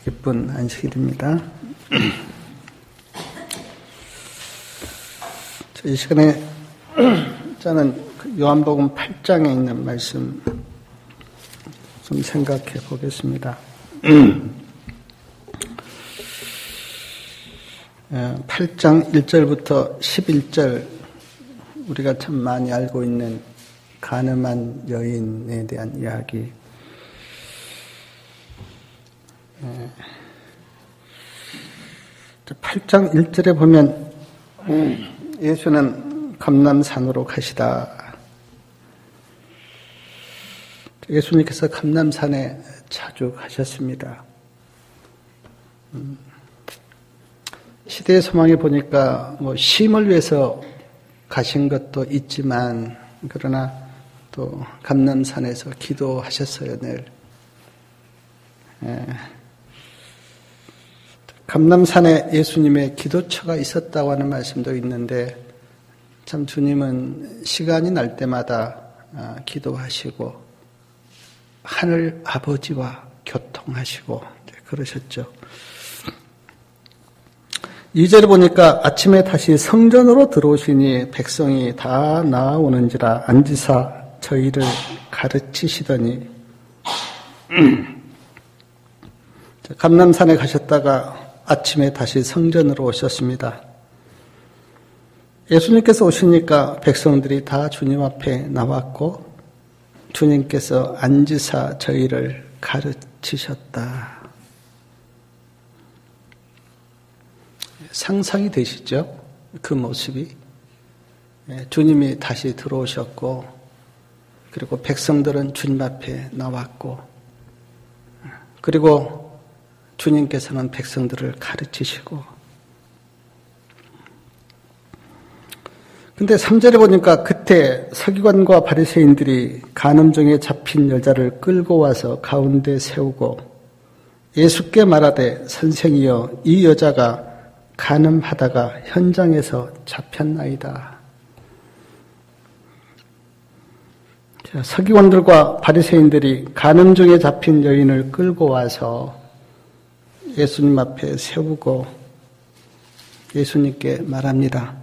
기쁜 안식일입니다. 이 시간에 저는 요한복음 8장에 있는 말씀 좀 생각해 보겠습니다. 8장 1절부터 11절, 우리가 참 많이 알고 있는 가늠한 여인에 대한 이야기. 8장 1절에 보면 예수는 감람산으로 가시다. 예수님께서 감람산에 자주 가셨습니다. 시대의 소망에 보니까 쉼을 위해서 가신 것도 있지만, 그러나 또 감람산에서 기도하셨어요, 늘. 감람산에 예수님의 기도처가 있었다고 하는 말씀도 있는데, 참 주님은 시간이 날 때마다 기도하시고 하늘 아버지와 교통하시고 그러셨죠. 2절에 보니까 아침에 다시 성전으로 들어오시니 백성이 다 나아오는지라 앉으사 저희를 가르치시더니, 감람산에 가셨다가 아침에 다시 성전으로 오셨습니다. 예수님께서 오시니까 백성들이 다 주님 앞에 나왔고 주님께서 앉으사 저희를 가르치셨다. 상상이 되시죠? 그 모습이. 주님이 다시 들어오셨고, 그리고 백성들은 주님 앞에 나왔고, 그리고 주님께서는 백성들을 가르치시고. 근데 3절에 보니까 그때 서기관과 바리새인들이 간음중에 잡힌 여자를 끌고 와서 가운데 세우고 예수께 말하되 선생이여, 이 여자가 간음하다가 현장에서 잡혔나이다. 서기관들과 바리새인들이 간음중에 잡힌 여인을 끌고 와서 예수님 앞에 세우고 예수님께 말합니다.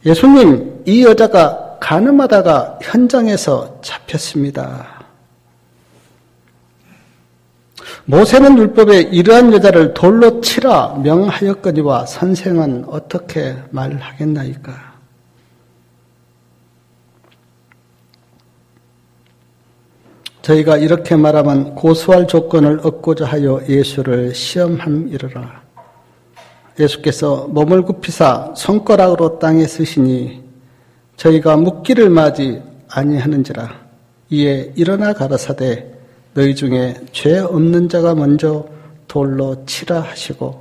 예수님, 이 여자가 간음하다가 현장에서 잡혔습니다. 모세는 율법에 이러한 여자를 돌로 치라 명하였거니와 선생은 어떻게 말하겠나이까? 저희가 이렇게 말하면 고소할 조건을 얻고자 하여 예수를 시험함이러라. 예수께서 몸을 굽히사 손가락으로 땅에 쓰시니 저희가 묻기를 마지 아니하는지라. 이에 일어나 가라사대 너희 중에 죄 없는 자가 먼저 돌로 치라 하시고,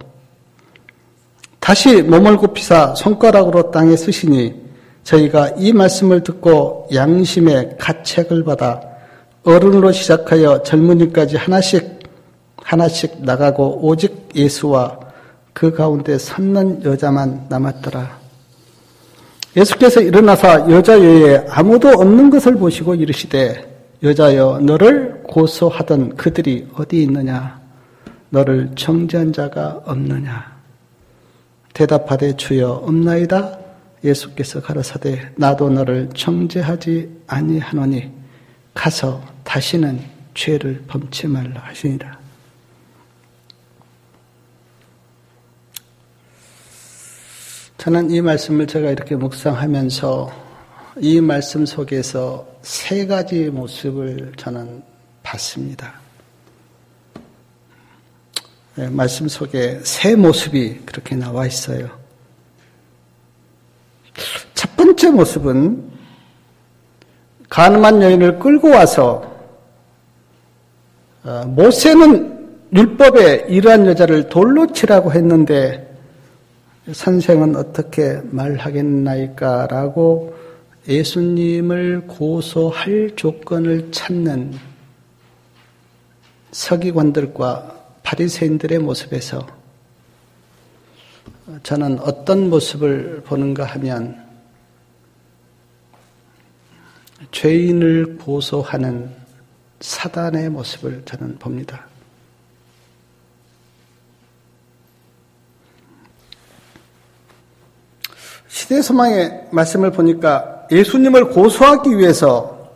다시 몸을 굽히사 손가락으로 땅에 쓰시니 저희가 이 말씀을 듣고 양심의 가책을 받아 어른으로 시작하여 젊은이까지 하나씩 나가고 오직 예수와 그 가운데 섰는 여자만 남았더라. 예수께서 일어나사 여자 외에 아무도 없는 것을 보시고 이르시되 여자여, 너를 고소하던 그들이 어디 있느냐? 너를 정죄한 자가 없느냐? 대답하되 주여 없나이다. 예수께서 가라사대 나도 너를 정죄하지 아니하노니 가서 다시는 죄를 범치 말라 하시니라. 저는 이 말씀을 제가 이렇게 묵상하면서 이 말씀 속에서 세 가지 모습을 저는 봤습니다. 말씀 속에 세 모습이 그렇게 나와 있어요. 첫 번째 모습은 간음한 여인을 끌고 와서 모세는 율법에 이러한 여자를 돌로 치라고 했는데 선생은 어떻게 말하겠나이까? 라고 예수님을 고소할 조건을 찾는 서기관들과 바리새인들의 모습에서 저는 어떤 모습을 보는가 하면 죄인을 고소하는 사단의 모습을 저는 봅니다. 시대의 소망의 말씀을 보니까 예수님을 고소하기 위해서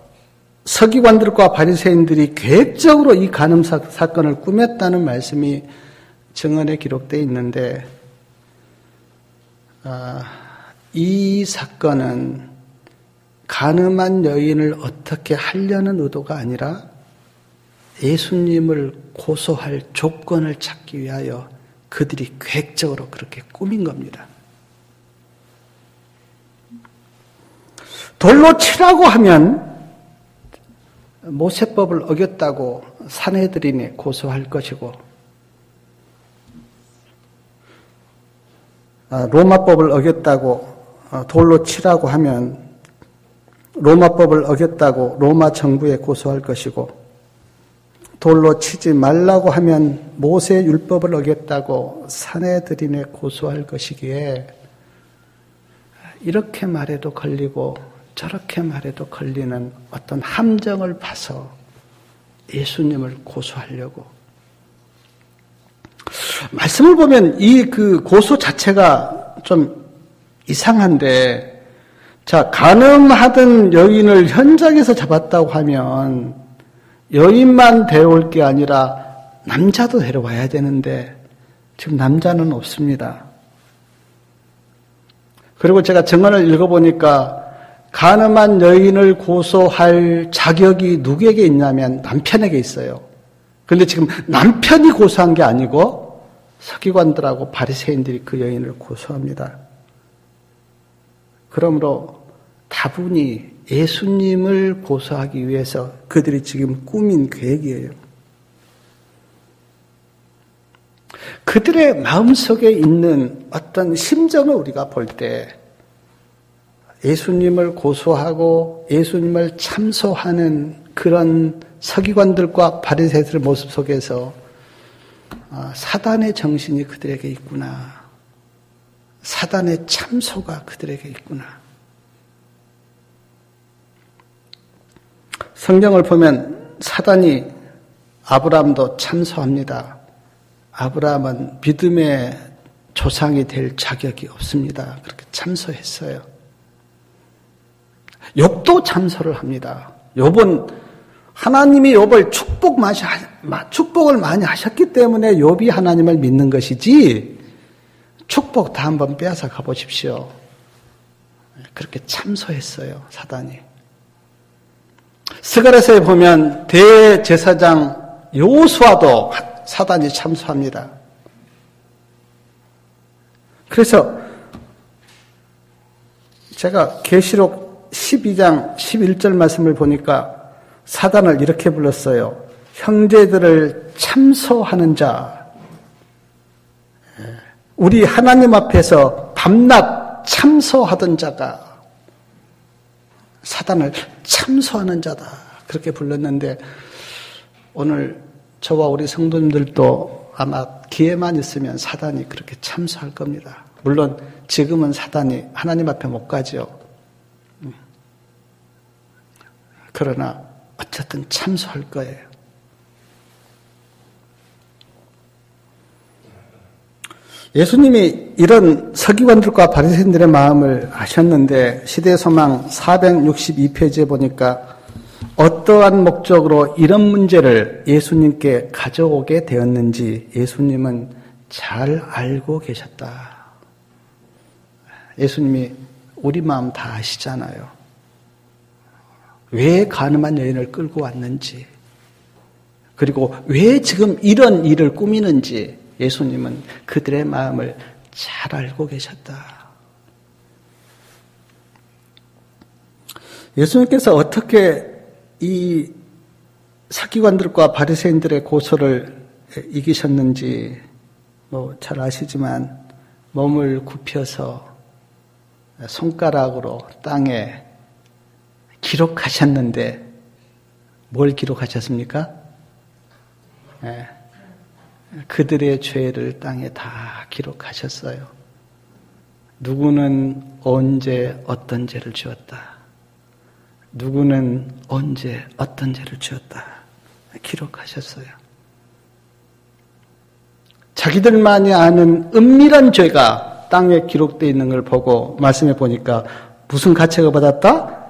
서기관들과 바리새인들이 계획적으로 이 간음 사건을 꾸몄다는 말씀이 증언에 기록되어 있는데, 이 사건은 간음한 여인을 어떻게 하려는 의도가 아니라 예수님을 고소할 조건을 찾기 위하여 그들이 계획적으로 그렇게 꾸민 겁니다. 돌로 치라고 하면 모세법을 어겼다고 산헤드린에 고소할 것이고, 로마법을 어겼다고 돌로 치라고 하면 로마법을 어겼다고 로마 정부에 고소할 것이고, 돌로 치지 말라고 하면 모세 율법을 어겼다고 산헤드린에 고소할 것이기에 이렇게 말해도 걸리고 저렇게 말해도 걸리는 어떤 함정을 봐서 예수님을 고소하려고. 말씀을 보면 이 그 고소 자체가 좀 이상한데, 자, 간음하던 여인을 현장에서 잡았다고 하면 여인만 데려올 게 아니라 남자도 데려와야 되는데 지금 남자는 없습니다. 그리고 제가 증언을 읽어보니까 간음한 여인을 고소할 자격이 누구에게 있냐면 남편에게 있어요. 그런데 지금 남편이 고소한 게 아니고 서기관들하고 바리새인들이 그 여인을 고소합니다. 그러므로 다분히 예수님을 고소하기 위해서 그들이 지금 꾸민 계획이에요. 그들의 마음속에 있는 어떤 심정을 우리가 볼 때 예수님을 고소하고 예수님을 참소하는 그런 서기관들과 바리새인들의 모습 속에서 사단의 정신이 그들에게 있구나. 사단의 참소가 그들에게 있구나. 성경을 보면 사단이 아브라함도 참소합니다. 아브라함은 믿음의 조상이 될 자격이 없습니다. 그렇게 참소했어요. 욥도 참소를 합니다. 욥은 하나님이 욥을 축복을 많이 하셨기 때문에 욥이 하나님을 믿는 것이지, 축복 다 한번 빼앗아 가보십시오. 그렇게 참소했어요, 사단이. 스가랴서에 보면 대제사장 여호수아도 사단이 참소합니다. 그래서 제가 계시록 12장 11절 말씀을 보니까 사단을 이렇게 불렀어요. 형제들을 참소하는 자. 우리 하나님 앞에서 밤낮 참소하던 자가 사단을 참소하는 자다. 그렇게 불렀는데, 오늘 저와 우리 성도님들도 아마 기회만 있으면 사단이 그렇게 참소할 겁니다. 물론 지금은 사단이 하나님 앞에 못 가죠. 그러나 어쨌든 참소할 거예요. 예수님이 이런 서기관들과 바리새인들의 마음을 아셨는데, 시대의 소망 462페이지에 보니까 어떠한 목적으로 이런 문제를 예수님께 가져오게 되었는지 예수님은 잘 알고 계셨다. 예수님이 우리 마음 다 아시잖아요. 왜 간음한 여인을 끌고 왔는지, 그리고 왜 지금 이런 일을 꾸미는지 예수님은 그들의 마음을 잘 알고 계셨다. 예수님께서 어떻게 이 서기관들과 바리새인들의 고소를 이기셨는지 잘 아시지만, 몸을 굽혀서 손가락으로 땅에 기록하셨는데 뭘 기록하셨습니까? 네. 그들의 죄를 땅에 다 기록하셨어요. 누구는 언제 어떤 죄를 지었다. 누구는 언제 어떤 죄를 지었다. 기록하셨어요. 자기들만이 아는 은밀한 죄가 땅에 기록되어 있는 걸 보고 말씀해 보니까 무슨 가책을 받았다?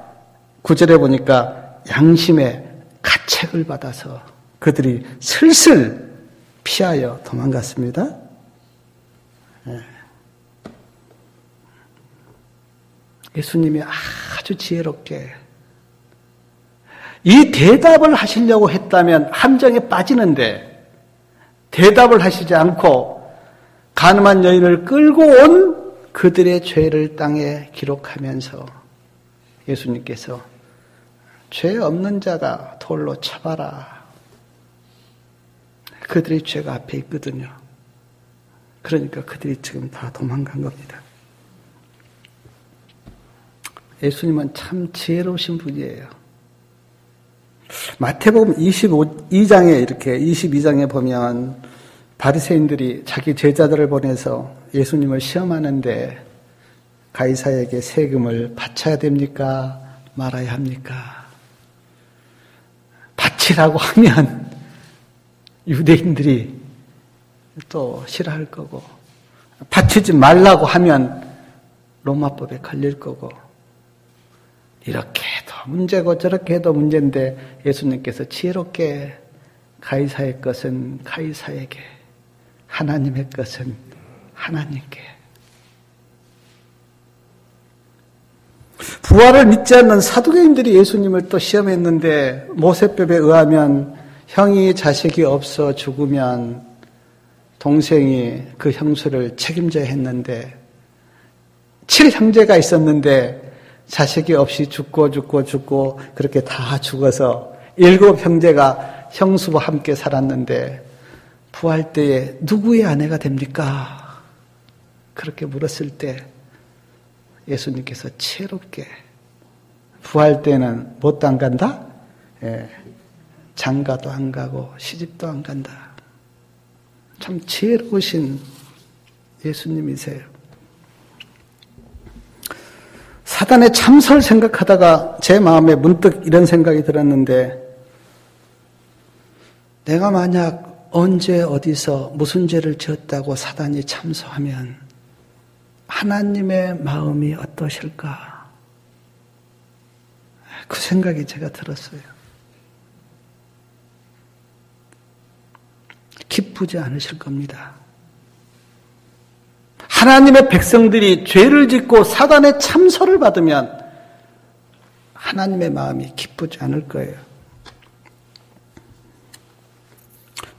9절에 보니까 양심의 가책을 받아서 그들이 슬슬 피하여 도망갔습니다. 예수님이 아주 지혜롭게 이 대답을 하시려고 했다면 함정에 빠지는데 대답을 하시지 않고 가늠한 여인을 끌고 온 그들의 죄를 땅에 기록하면서 예수님께서 죄 없는 자가 돌로 쳐봐라. 그들의 죄가 앞에 있거든요. 그러니까 그들이 지금 다 도망간 겁니다. 예수님은 참 지혜로우신 분이에요. 마태복음 22장에 이렇게 22장에 보면 바리새인들이 자기 제자들을 보내서 예수님을 시험하는데 가이사에게 세금을 바쳐야 됩니까? 말아야 합니까? 바치라고 하면 유대인들이 또 싫어할 거고 바치지 말라고 하면 로마법에 걸릴 거고 이렇게 해도 문제고 저렇게 해도 문제인데 예수님께서 지혜롭게 가이사의 것은 가이사에게 하나님의 것은 하나님께 부활을 믿지 않는 사두개인들이 예수님을 또 시험했는데 모세법에 의하면 형이 자식이 없어 죽으면 동생이 그 형수를 책임져야 했는데 7형제가 있었는데 자식이 없이 죽고 그렇게 다 죽어서 7형제가 형수와 함께 살았는데 부활 때에 누구의 아내가 됩니까? 그렇게 물었을 때 예수님께서 지혜롭게 부활 때는 뭣도 안 간다? 장가도 안 가고 시집도 안 간다. 참 지혜로우신 예수님이세요. 사단의 참설 생각하다가 제 마음에 문득 이런 생각이 들었는데 내가 만약 언제 어디서 무슨 죄를 지었다고 사단이 참소하면 하나님의 마음이 어떠실까? 그 생각이 제가 들었어요. 기쁘지 않으실 겁니다. 하나님의 백성들이 죄를 짓고 사단의 참소를 받으면 하나님의 마음이 기쁘지 않을 거예요.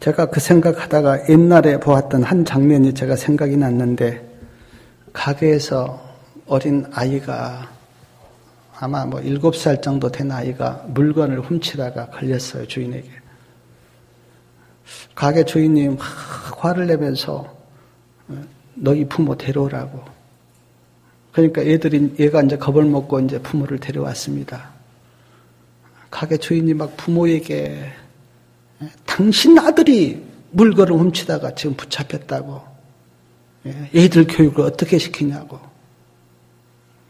제가 그 생각하다가 옛날에 보았던 한 장면이 제가 생각이 났는데 가게에서 어린 아이가 아마 7살 정도 된 아이가 물건을 훔치다가 걸렸어요, 주인에게. 가게 주인이 막 화를 내면서 너희 부모 데려오라고. 그러니까 얘가 이제 겁을 먹고 이제 부모를 데려왔습니다. 가게 주인이 막 부모에게 당신 아들이 물건을 훔치다가 지금 붙잡혔다고. 애들 교육을 어떻게 시키냐고.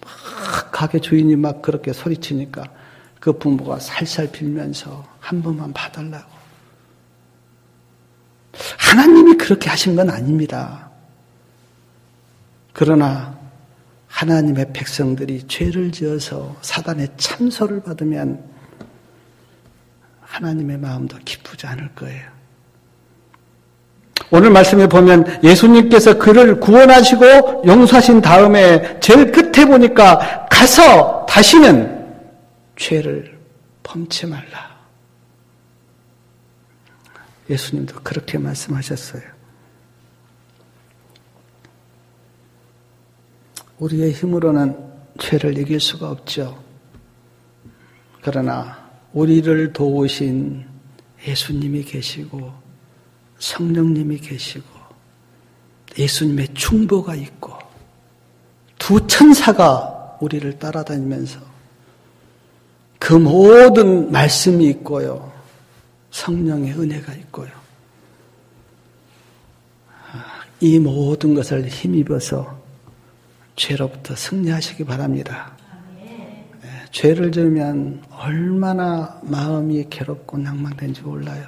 막 가게 주인이 막 그렇게 소리치니까 그 부모가 살살 빌면서 한 번만 봐달라고. 하나님이 그렇게 하신 건 아닙니다. 그러나 하나님의 백성들이 죄를 지어서 사단의 참소를 받으면 하나님의 마음도 기쁘지 않을 거예요. 오늘 말씀에 보면 예수님께서 그를 구원하시고 용서하신 다음에 제일 끝에 보니까 가서 다시는 죄를 범치 말라. 예수님도 그렇게 말씀하셨어요. 우리의 힘으로는 죄를 이길 수가 없죠. 그러나 우리를 도우신 예수님이 계시고 성령님이 계시고 예수님의 충보가 있고 두 천사가 우리를 따라다니면서 그 모든 말씀이 있고요. 성령의 은혜가 있고요. 이 모든 것을 힘입어서 죄로부터 승리하시기 바랍니다. 죄를 지으면 얼마나 마음이 괴롭고 낭망된지 몰라요.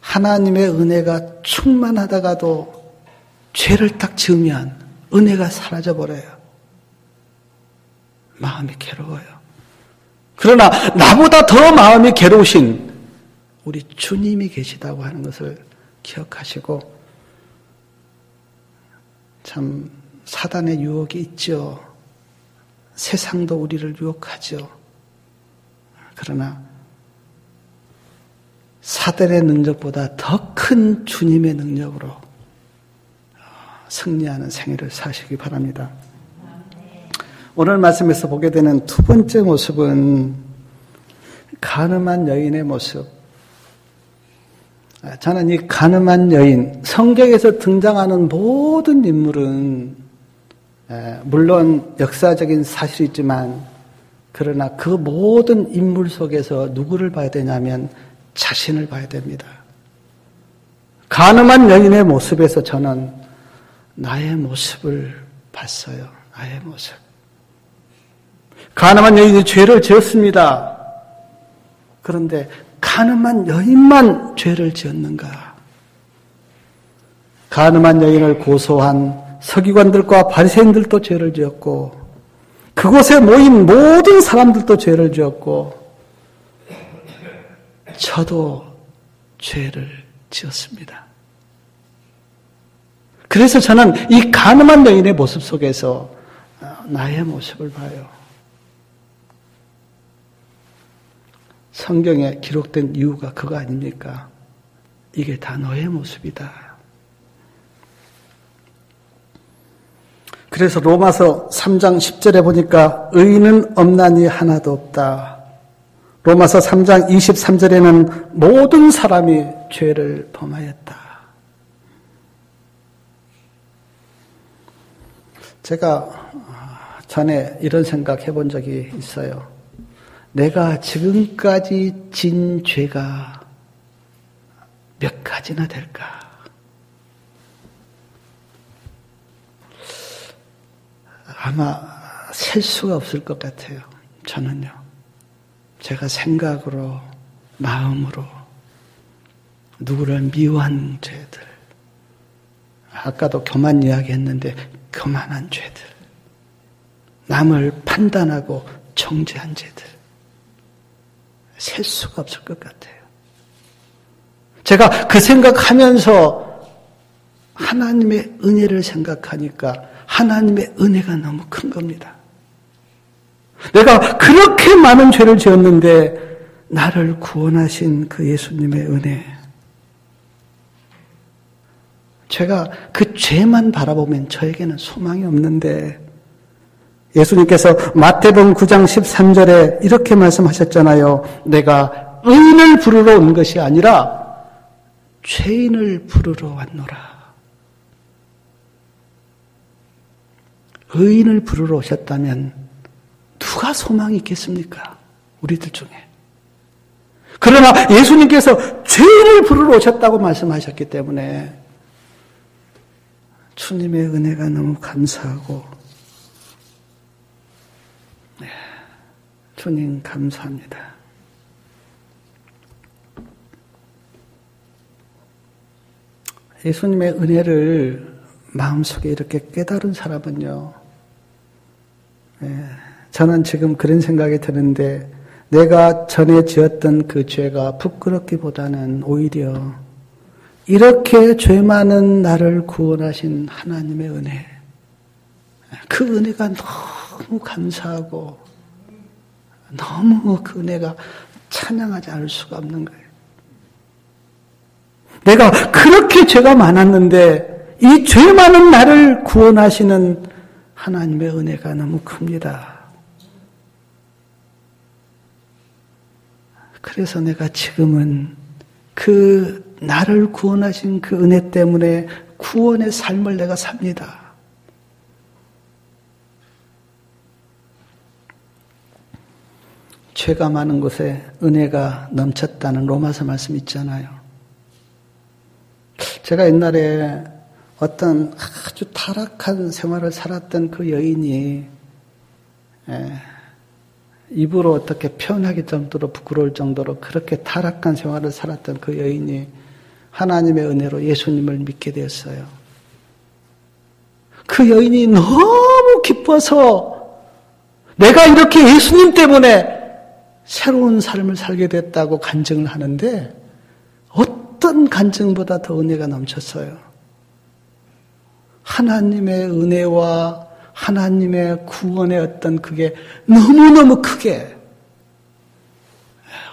하나님의 은혜가 충만하다가도 죄를 딱 지으면 은혜가 사라져버려요. 마음이 괴로워요. 그러나 나보다 더 마음이 괴로우신 우리 주님이 계시다고 하는 것을 기억하시고, 참 사단의 유혹이 있죠. 세상도 우리를 유혹하죠. 그러나 사단의 능력보다 더 큰 주님의 능력으로 승리하는 생애를 사시기 바랍니다. 오늘 말씀에서 보게 되는 두 번째 모습은 간음한 여인의 모습. 저는 이 간음한 여인, 성경에서 등장하는 모든 인물은 물론 역사적인 사실이지만, 그러나 그 모든 인물 속에서 누구를 봐야 되냐면 자신을 봐야 됩니다. 간음한 여인의 모습에서 저는 나의 모습을 봤어요. 나의 모습. 간음한 여인이 죄를 지었습니다. 그런데 간음한 여인만 죄를 지었는가? 간음한 여인을 고소한 서기관들과 바리새인들도 죄를 지었고, 그곳에 모인 모든 사람들도 죄를 지었고, 저도 죄를 지었습니다. 그래서 저는 이 간음한 여인의 모습 속에서 나의 모습을 봐요. 성경에 기록된 이유가 그거 아닙니까? 이게 다 너의 모습이다. 그래서 로마서 3장 10절에 보니까 의인은 없나니 하나도 없다. 로마서 3장 23절에는 모든 사람이 죄를 범하였다. 제가 전에 이런 생각 해본 적이 있어요. 내가 지금까지 진 죄가 몇 가지나 될까? 아마 셀 수가 없을 것 같아요. 저는요. 제가 생각으로, 마음으로 누구를 미워한 죄들, 아까도 교만 이야기했는데 교만한 죄들, 남을 판단하고 정죄한 죄들, 셀 수가 없을 것 같아요. 제가 그 생각하면서 하나님의 은혜를 생각하니까 하나님의 은혜가 너무 큰 겁니다. 내가 그렇게 많은 죄를 지었는데 나를 구원하신 그 예수님의 은혜. 제가 그 죄만 바라보면 저에게는 소망이 없는데, 예수님께서 마태복음 9장 13절에 이렇게 말씀하셨잖아요. 내가 의인을 부르러 온 것이 아니라 죄인을 부르러 왔노라. 의인을 부르러 오셨다면 누가 소망이 있겠습니까? 우리들 중에. 그러나 예수님께서 죄인을 부르러 오셨다고 말씀하셨기 때문에 주님의 은혜가 너무 감사하고, 네, 주님 감사합니다. 예수님의 은혜를 마음속에 이렇게 깨달은 사람은요, 네, 저는 지금 그런 생각이 드는데, 내가 전에 지었던 그 죄가 부끄럽기보다는 오히려 이렇게 죄 많은 나를 구원하신 하나님의 은혜, 그 은혜가 너무 감사하고 너무 그 은혜가 찬양하지 않을 수가 없는 거예요. 내가 그렇게 죄가 많았는데 이 죄 많은 나를 구원하시는 하나님의 은혜가 너무 큽니다. 그래서 내가 지금은 그 나를 구원하신 그 은혜 때문에 구원의 삶을 내가 삽니다. 죄가 많은 곳에 은혜가 넘쳤다는 로마서 말씀 있잖아요. 제가 옛날에 어떤 아주 타락한 생활을 살았던 그 여인이 입으로 어떻게 표현하기 정도로 부끄러울 정도로 그렇게 타락한 생활을 살았던 그 여인이 하나님의 은혜로 예수님을 믿게 되었어요. 그 여인이 너무 기뻐서 내가 이렇게 예수님 때문에 새로운 삶을 살게 됐다고 간증을 하는데 어떤 간증보다 더 은혜가 넘쳤어요. 하나님의 은혜와 하나님의 구원의 어떤 그게 너무너무 크게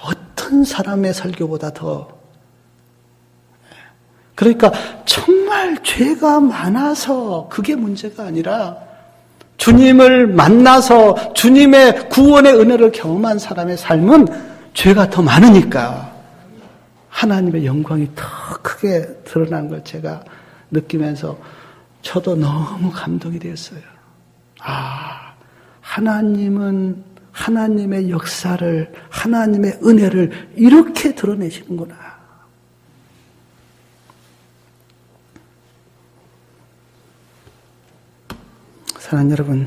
어떤 사람의 설교보다 더 그러니까 정말 죄가 많아서 그게 문제가 아니라 주님을 만나서 주님의 구원의 은혜를 경험한 사람의 삶은 죄가 더 많으니까 하나님의 영광이 더 크게 드러난 걸 제가 느끼면서 저도 너무 감동이 되었어요. 아, 하나님은 하나님의 역사를, 하나님의 은혜를 이렇게 드러내시는구나. 사랑하는 여러분,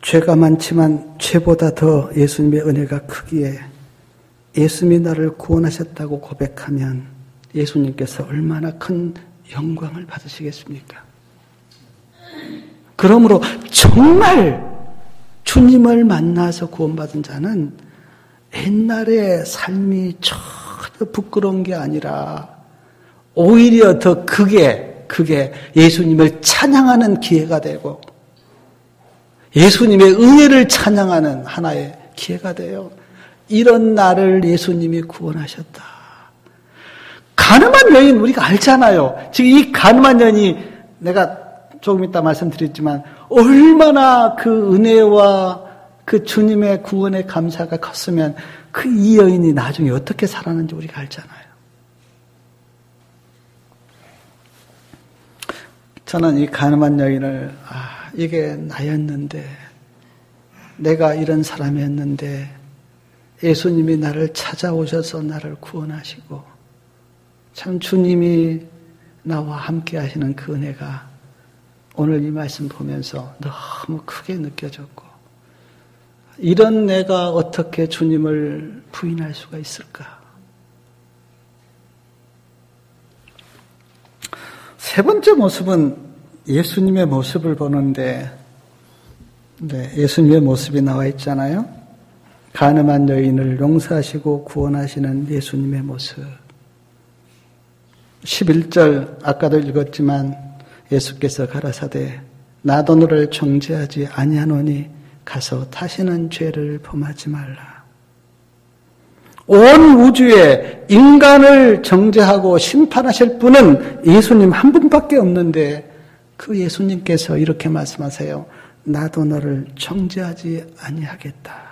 죄가 많지만 죄보다 더 예수님의 은혜가 크기에 예수님이 나를 구원하셨다고 고백하면 예수님께서 얼마나 큰 영광을 받으시겠습니까? 그러므로 정말 주님을 만나서 구원받은 자는 옛날의 삶이 전혀 부끄러운 게 아니라 오히려 더 그게 예수님을 찬양하는 기회가 되고 예수님의 은혜를 찬양하는 하나의 기회가 돼요. 이런 나를 예수님이 구원하셨다. 가늠한 여인 우리가 알잖아요. 지금 이 가늠한 여인이 내가 조금 이따 말씀드렸지만 얼마나 그 은혜와 그 주님의 구원의 감사가 컸으면 그 이 여인이 나중에 어떻게 살았는지 우리가 알잖아요. 저는 이 가늠한 여인을 이게 나였는데 내가 이런 사람이었는데 예수님이 나를 찾아오셔서 나를 구원하시고 참 주님이 나와 함께 하시는 그 은혜가 오늘 이 말씀 보면서 너무 크게 느껴졌고 이런 내가 어떻게 주님을 부인할 수가 있을까? 세 번째 모습은 예수님의 모습을 보는데 예수님의 모습이 나와 있잖아요. 가늠한 여인을 용서하시고 구원하시는 예수님의 모습. 11절 아까도 읽었지만 예수께서 가라사대 나도 너를 정죄하지 아니하노니 가서 다시는 죄를 범하지 말라. 온 우주에 인간을 정죄하고 심판하실 분은 예수님 한 분밖에 없는데 그 예수님께서 이렇게 말씀하세요. 나도 너를 정죄하지 아니하겠다.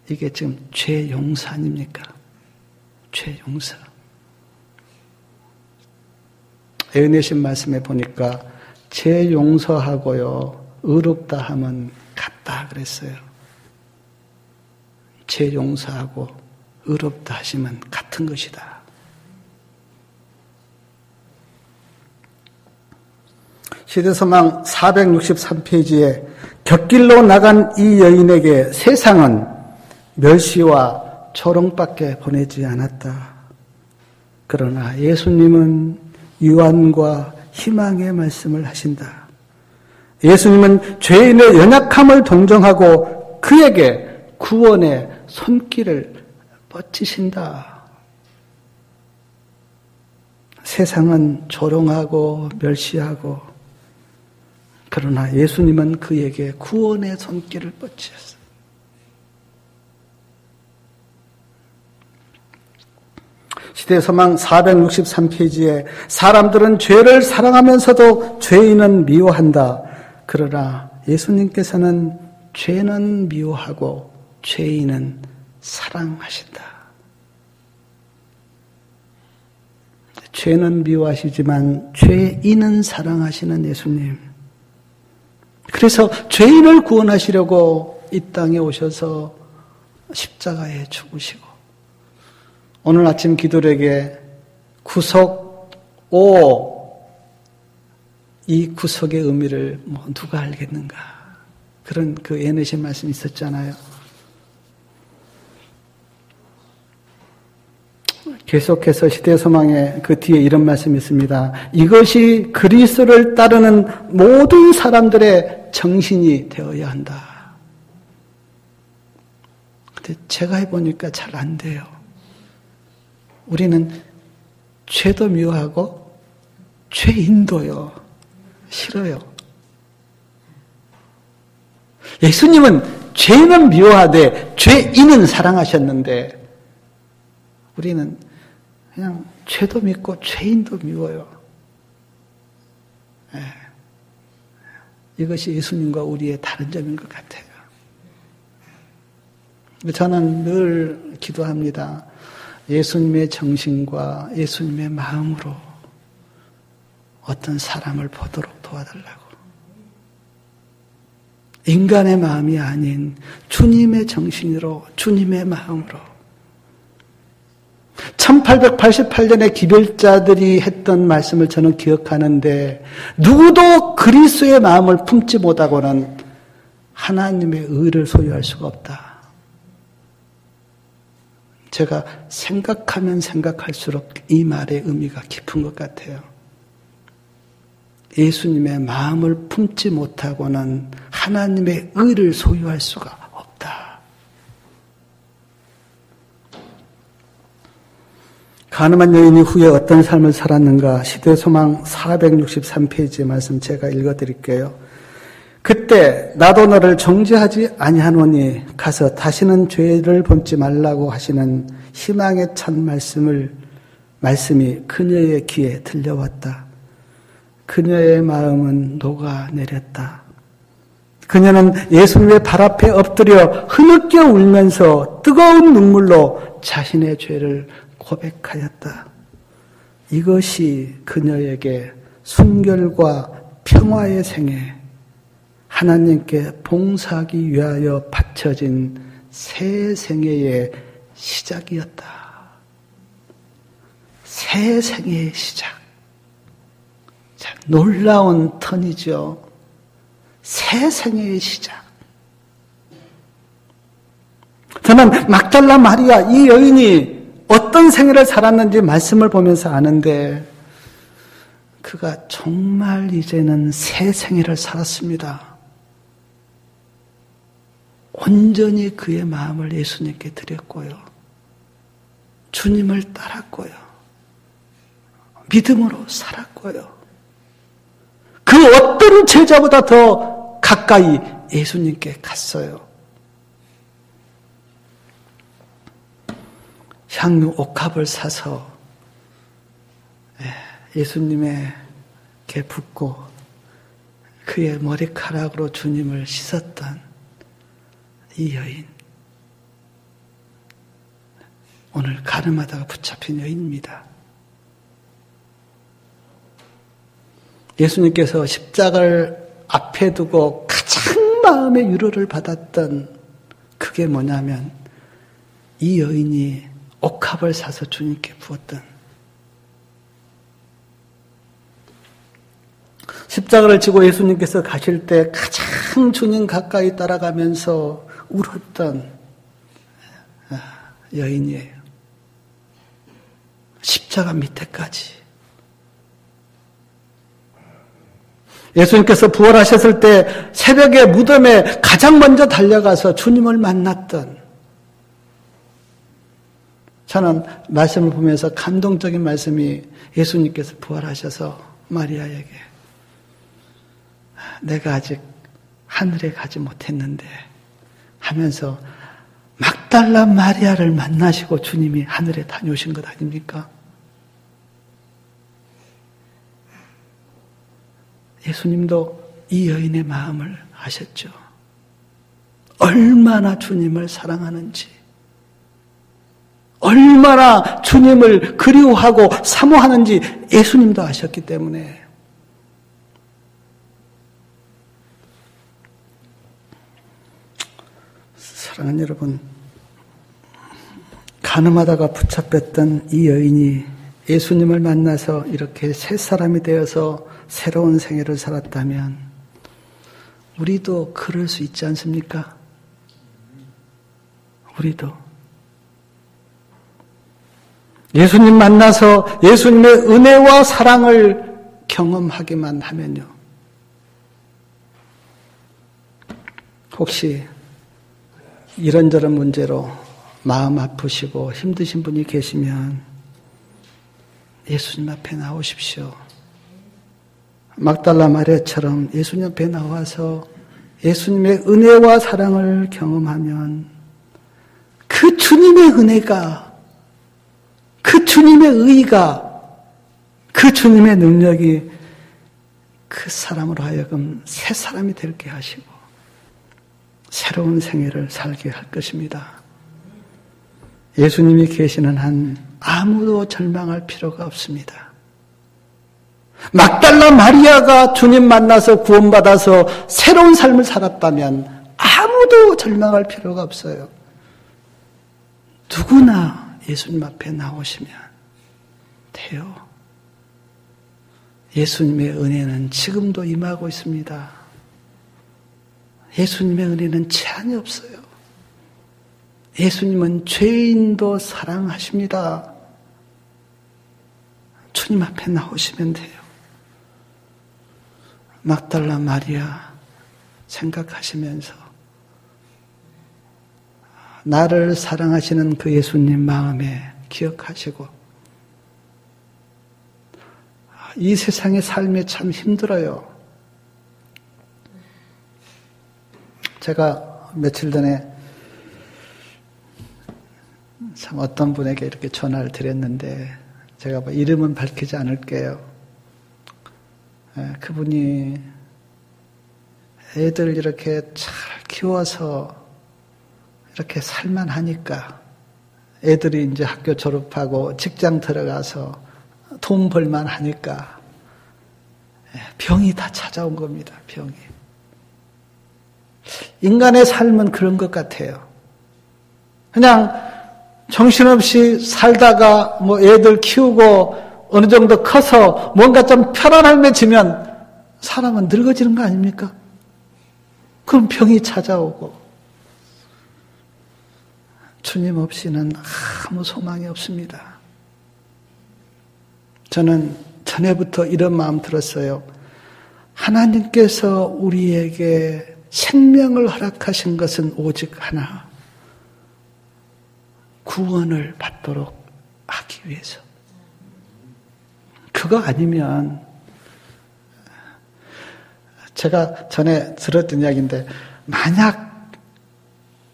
이게 지금 죄 용서 아닙니까? 죄 용서. 애은혜신 말씀에 보니까 죄 용서하고요 의롭다 함은 같다 그랬어요. 죄 용서하고 의롭다 하시면 같은 것이다. 시대서망 463페이지에 곁길로 나간 이 여인에게 세상은 멸시와 조롱밖에 보내지 않았다. 그러나 예수님은 유한과 희망의 말씀을 하신다. 예수님은 죄인의 연약함을 동정하고 그에게 구원의 손길을 뻗치신다. 세상은 조롱하고 멸시하고 그러나 예수님은 그에게 구원의 손길을 뻗치셨어요. 시대서망 463페이지에 사람들은 죄를 사랑하면서도 죄인은 미워한다. 그러나 예수님께서는 죄는 미워하고 죄인은 사랑하신다. 죄는 미워하시지만 죄인은 사랑하시는 예수님. 그래서 죄인을 구원하시려고 이 땅에 오셔서 십자가에 죽으시고 오늘 아침 기도력에 구속 5, 이 구속의 의미를 누가 알겠는가? 그런 그 애내신 말씀이 있었잖아요. 계속해서 시대소망의 그 뒤에 이런 말씀이 있습니다. 이것이 그리스도를 따르는 모든 사람들의 정신이 되어야 한다. 근데 제가 해보니까 잘 안 돼요. 우리는 죄도 미워하고 죄인도요 싫어요. 예수님은 죄는 미워하되 죄인은 사랑하셨는데 우리는 그냥 죄도 믿고 죄인도 미워요. 네. 이것이 예수님과 우리의 다른 점인 것 같아요. 저는 늘 기도합니다. 예수님의 정신과 예수님의 마음으로 어떤 사람을 보도록 도와달라고. 인간의 마음이 아닌 주님의 정신으로, 주님의 마음으로. 1888년에 기별자들이 했던 말씀을 저는 기억하는데 누구도 그리스도의 마음을 품지 못하고는 하나님의 의를 소유할 수가 없다. 제가 생각하면 생각할수록 이 말의 의미가 깊은 것 같아요. 예수님의 마음을 품지 못하고는 하나님의 의를 소유할 수가 없다. 가늠한 여인이 후에 어떤 삶을 살았는가? 시대소망 463페이지의 말씀 제가 읽어드릴게요. 그때 나도 너를 정죄하지 아니하노니 가서 다시는 죄를 범지 말라고 하시는 희망의 첫 말씀이 그녀의 귀에 들려왔다. 그녀의 마음은 녹아내렸다. 그녀는 예수님의 발 앞에 엎드려 흐느껴 울면서 뜨거운 눈물로 자신의 죄를 고백하였다. 이것이 그녀에게 순결과 평화의 생애, 하나님께 봉사하기 위하여 바쳐진 새 생애의 시작이었다. 새 생애의 시작. 참 놀라운 턴이죠. 새 생애의 시작. 저는 막달라 마리아 이 여인이 어떤 생애를 살았는지 말씀을 보면서 아는데 그가 정말 이제는 새 생애를 살았습니다. 온전히 그의 마음을 예수님께 드렸고요. 주님을 따랐고요. 믿음으로 살았고요. 그 어떤 제자보다 더 가까이 예수님께 갔어요. 향유 옥합을 사서 예수님에게 붓고 그의 머리카락으로 주님을 씻었던 이 여인, 오늘 가늠하다가 붙잡힌 여인입니다. 예수님께서 십자가를 앞에 두고 가장 마음의 위로를 받았던 그게 뭐냐면 이 여인이 옥합을 사서 주님께 부었던, 십자가를 지고 예수님께서 가실 때 가장 주님 가까이 따라가면서 울었던 여인이에요. 십자가 밑에까지. 예수님께서 부활하셨을 때 새벽에 무덤에 가장 먼저 달려가서 주님을 만났던, 저는 말씀을 보면서 감동적인 말씀이 예수님께서 부활하셔서 마리아에게 내가 아직 하늘에 가지 못했는데 하면서 막달라 마리아를 만나시고 주님이 하늘에 다녀오신 것 아닙니까? 예수님도 이 여인의 마음을 아셨죠. 얼마나 주님을 사랑하는지, 얼마나 주님을 그리워하고 사모하는지 예수님도 아셨기 때문에 사랑하는 여러분, 가늠하다가 붙잡혔던 이 여인이 예수님을 만나서 이렇게 새 사람이 되어서 새로운 생애를 살았다면 우리도 그럴 수 있지 않습니까? 우리도 예수님 만나서 예수님의 은혜와 사랑을 경험하기만 하면요. 혹시 이런저런 문제로 마음 아프시고 힘드신 분이 계시면 예수님 앞에 나오십시오. 막달라 마리아처럼 예수님 앞에 나와서 예수님의 은혜와 사랑을 경험하면 그 주님의 은혜가, 그 주님의 의가, 그 주님의 능력이 그 사람으로 하여금 새 사람이 되게 하시고 새로운 생애를 살게 할 것입니다. 예수님이 계시는 한 아무도 절망할 필요가 없습니다. 막달라 마리아가 주님 만나서 구원받아서 새로운 삶을 살았다면 아무도 절망할 필요가 없어요. 누구나 예수님 앞에 나오시면 돼요. 예수님의 은혜는 지금도 임하고 있습니다. 예수님의 은혜는 제한이 없어요. 예수님은 죄인도 사랑하십니다. 주님 앞에 나오시면 돼요. 막달라 마리아 생각하시면서 나를 사랑하시는 그 예수님 마음에 기억하시고 이 세상의 삶이 참 힘들어요. 제가 며칠 전에 참 어떤 분에게 이렇게 전화를 드렸는데 제가 뭐 이름은 밝히지 않을게요. 그분이 애들 이렇게 잘 키워서 이렇게 살만하니까 애들이 이제 학교 졸업하고 직장 들어가서 돈 벌만 하니까 병이 다 찾아온 겁니다. 병이. 인간의 삶은 그런 것 같아요. 그냥 정신없이 살다가 뭐 애들 키우고 어느 정도 커서 뭔가 좀 편안함해지면 사람은 늙어지는 거 아닙니까? 그럼 병이 찾아오고 주님 없이는 아무 소망이 없습니다. 저는 전에부터 이런 마음 들었어요. 하나님께서 우리에게 생명을 허락하신 것은 오직 하나, 구원을 받도록 하기 위해서. 그거 아니면 제가 전에 들었던 이야기인데 만약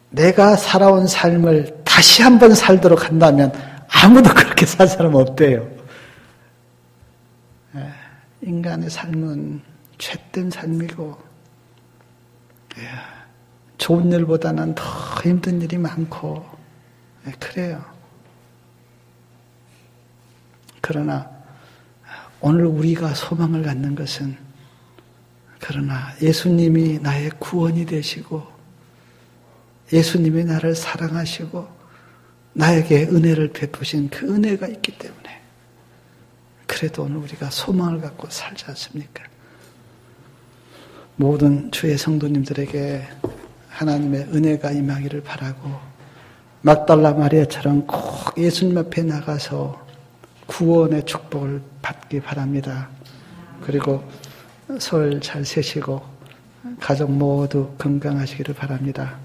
내가 살아온 삶을 다시 한번 살도록 한다면 아무도 그렇게 살 사람 없대요. 인간의 삶은 죄된 삶이고 좋은 일보다는 더 힘든 일이 많고 그래요. 그러나 오늘 우리가 소망을 갖는 것은 그러나 예수님이 나의 구원이 되시고 예수님이 나를 사랑하시고 나에게 은혜를 베푸신 그 은혜가 있기 때문에 그래도 오늘 우리가 소망을 갖고 살지 않습니까? 모든 주의 성도님들에게 하나님의 은혜가 임하기를 바라고 막달라 마리아처럼 꼭 예수님 앞에 나가서 구원의 축복을 받기 바랍니다. 그리고 설 잘 세시고 가족 모두 건강하시기를 바랍니다.